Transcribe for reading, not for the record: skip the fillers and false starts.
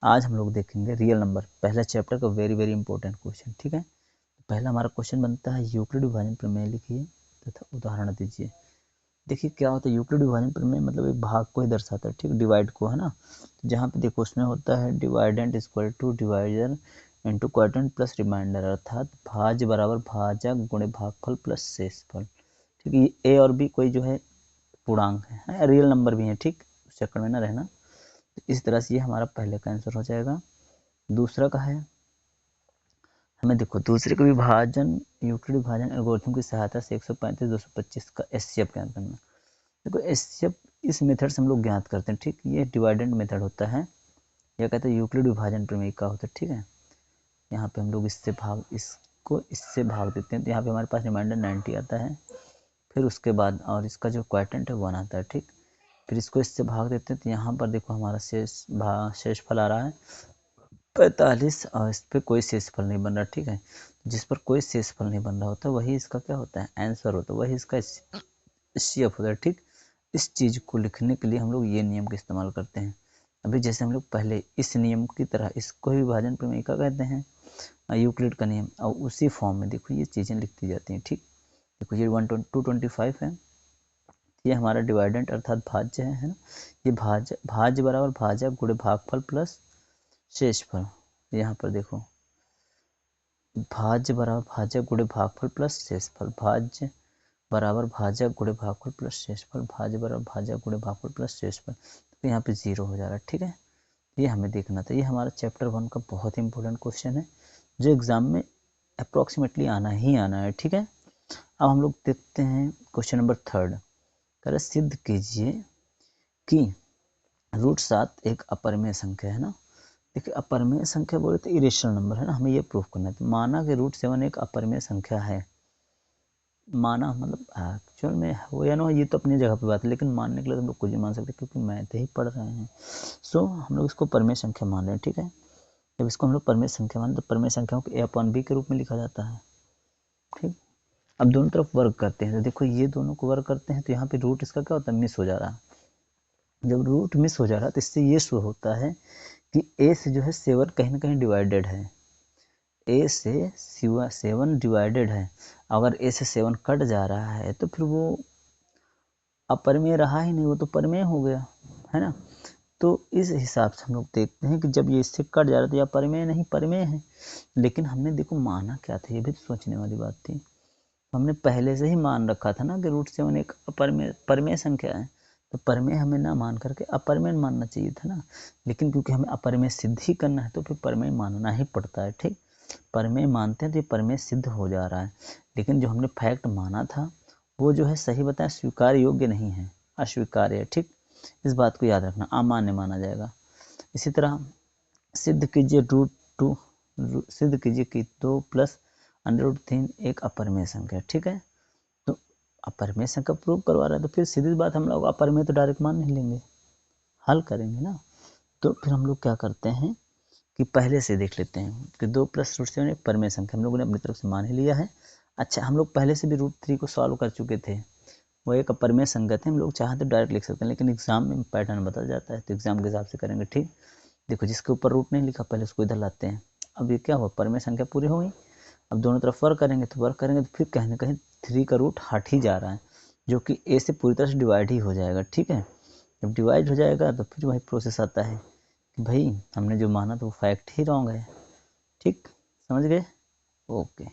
आज हम लोग देखेंगे रियल नंबर, पहला चैप्टर का वेरी वेरी इंपॉर्टेंट क्वेश्चन। ठीक है, पहला हमारा क्वेश्चन बनता है यूक्लिड विभाजन प्रमेय लिखिए तथा उदाहरण दीजिए। देखिए क्या होता है यूक्लिड विभाजन प्रमेय, मतलब एक भाग को ही दर्शाता है, ठीक, डिवाइड को, है ना। तो जहाँ पे देखो उसमें होता है dividend equal to divisor into quotient plus remainder, अर्थात भाज्य बराबर भाजक गुणे भागफल प्लस शेषफल। ठीक है, ए और बी कोई जो है पूर्णांक है, रियल नंबर भी है, ठीक, उस चक्कर में ना रहना। तो इस तरह से ये हमारा पहले का आंसर हो जाएगा। दूसरा का है, हमें देखो दूसरे का विभाजन यूक्लिड विभाजन एल्गोरिथम की सहायता से 135 225 का एचसीएफ ज्ञात करना। देखो एचसीएफ इस मेथड से हम लोग ज्ञात करते हैं, ठीक, ये डिवाइडेंट मेथड होता है, यह कहते हैं यूक्लिड विभाजन प्रमेय का होता है। ठीक है, यहाँ पे हम लोग इससे भाग देते हैं, तो यहाँ पे हमारे पास रिमाइंडर 90 आता है, फिर उसके बाद और इसका जो क्वोटिएंट है 1 आता है, ठीक, फिर इसको इससे भाग देते हैं, तो यहाँ पर देखो हमारा शेषफल आ रहा है 45, और इस पर कोई शेषफल नहीं बन रहा। ठीक है, जिस पर कोई शेषफल नहीं बन रहा होता वही इसका क्या होता है, आंसर होता है, वही इसका एचसीएफ होता है। ठीक, इस चीज़ को लिखने के लिए हम लोग ये नियम का इस्तेमाल करते हैं। अभी जैसे हम लोग पहले इस नियम की तरह इसको ही विभाजन प्रमेय का कहते हैं, यूक्लिड का नियम, और उसी फॉर्म में देखो ये चीज़ें लिखती जाती हैं। ठीक, देखो ये 225 है, ये हमारा डिवाइडेंट अर्थात भाज्य है ना, ये भाज्य बराबर भाजक गुणे भागफल प्लस शेषफल। यहाँ पर देखो भाज्य बराबर भाजक गुणे भागफल प्लस शेषफल, भाज्य बराबर भाजक गुणे भागफल प्लस शेषफल, भाज्य बराबर भाजक गुणे भागफल प्लस शेषफल, तो यहाँ पे 0 हो जा रहा है। ठीक है, ये हमें देखना था, ये हमारा चैप्टर 1 का बहुत ही इंपॉर्टेंट क्वेश्चन है जो एग्जाम में अप्रोक्सीमेटली आना ही आना है। ठीक है, अब हम लोग देखते हैं क्वेश्चन नंबर 3। कह सिद्ध कीजिए कि √7 एक अपरिमेय संख्या है ना। देखिए अपरिमेय संख्या बोले तो इरेशनल नंबर है ना, हमें ये प्रूफ करना है। तो माना कि √7 एक अपरिमेय संख्या है, माना मतलब एक्चुअल में हो या ना हो ये तो अपनी जगह पे बात है, लेकिन मानने के लिए हम लोग कुछ भी मान सकते हैं क्योंकि मैथ ही पढ़ रहे हैं। सो हम लोग इसको परिमेय संख्या मान रहे हैं। ठीक है, जब इसको हम लोग परिमेय संख्या माने तो परिमेय संख्याओं को a/b के रूप में लिखा जाता है। ठीक, अब दोनों तरफ वर्क करते हैं, तो देखो ये दोनों को वर्क करते हैं, तो यहाँ पे रूट इसका क्या होता है, मिस हो जा रहा है। जब रूट मिस हो जा रहा है तो इससे ये शो होता है कि ए से जो है 7 कहीं ना कहीं डिवाइडेड है, ए से 7 डिवाइडेड है। अगर ए से 7 कट जा रहा है तो फिर वो अपरिमेय रहा ही नहीं, वो तो परिमेय हो गया, है ना। तो इस हिसाब से हम लोग देखते हैं कि जब ये इससे कट जा रहा था या परिमेय नहीं, परिमेय है। लेकिन हमने देखो माना क्या था, ये भी तो सोचने वाली बात थी। हमने पहले से ही मान रखा था ना कि √7 एक परिमेय संख्या है, तो परिमेय हमें ना मान करके अपरिमेय मानना चाहिए था ना। लेकिन क्योंकि हमें अपरिमेय सिद्ध ही करना है तो फिर परिमेय मानना ही पड़ता है। ठीक, परिमेय मानते हैं तो ये परिमेय सिद्ध हो जा रहा है, लेकिन जो हमने फैक्ट माना था वो जो है सही बताएं स्वीकार योग्य नहीं है, अस्वीकार्य है। ठीक, इस बात को याद रखना, अमान्य माना जाएगा। इसी तरह सिद्ध कीजिए √2 सिद्ध कीजिए कि 2 + √3 एक अपरिमेय संख्या। ठीक है, तो अपरिमेय संख्या प्रूव करवा रहा है तो फिर सीधी बात हम लोग अपरिमेय तो डायरेक्ट मान नहीं लेंगे, हल करेंगे ना। तो फिर हम लोग क्या करते हैं कि पहले से देख लेते हैं कि 2 + √7 एक परिमेय संख्या हम लोगों ने अपनी तरफ से मान ही लिया है। अच्छा, हम लोग पहले से भी √3 को सॉल्व कर चुके थे, वो एक अपरिमेय संख्या थे, हम लोग चाहे तो डायरेक्ट लिख सकते हैं, लेकिन एग्जाम में पैटर्न बदल जाता है तो एग्जाम के हिसाब से करेंगे। ठीक, देखो जिसके ऊपर रूट नहीं लिखा पहले उसको इधर लाते हैं। अब ये क्या हुआ, परिमेय संख्या पूरी हो गई। अब दोनों तरफ वर्क करेंगे तो फिर कहीं ना कहीं 3 का रूट हट ही जा रहा है, जो कि ए से पूरी तरह से डिवाइड ही हो जाएगा। ठीक है, जब डिवाइड हो जाएगा तो फिर वही प्रोसेस आता है कि भाई हमने जो माना था वो फैक्ट ही रॉन्ग है। ठीक, समझ गए, ओके।